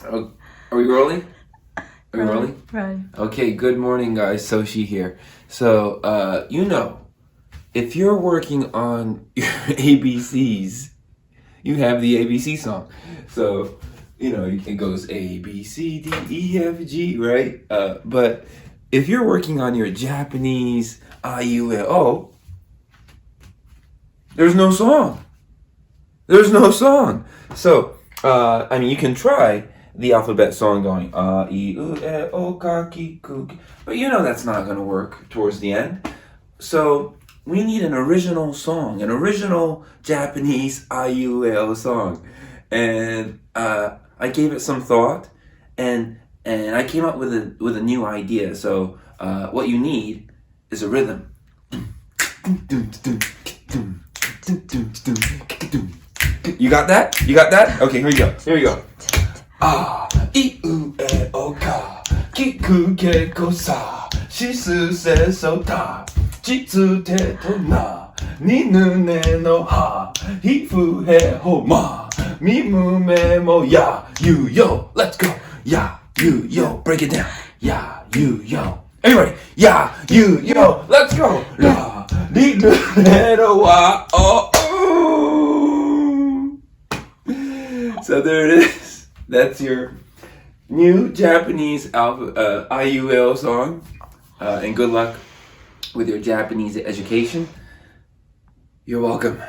Oh, are we rolling? Are we rolling? Right. Okay, good morning, guys. Soshi here. So, if you're working on your ABCs, you have the ABC song. So, it goes A, B, C, D, E, F, G, right? But if you're working on your Japanese I, U, E, O, there's no song. There's no song. So, you can try the alphabet song going a, I, U, E, O, ka, ki, ku, ki. But that's not going to work towards the end. So, we need an original song, an original Japanese I, U, E, O song. And I gave it some thought, and I came up with a new idea. So, what you need is a rhythm. You got that? You got that? Okay, here we go. Here we go. Ah, I, U, E, O, ka, kiku ke ko sa, shisu se so ta, jitsu te to na, ni nu ne no ha, hi fu he ho ma, mi mu me mo ya, you yo, let's go. Ya, you yo, break it down. Ya, you yo. Everybody, ya, you yo, let's go. La, ni nu ne no wa, oh, oh. So there it is. That's your new Japanese IUL song. And good luck with your Japanese education. You're welcome.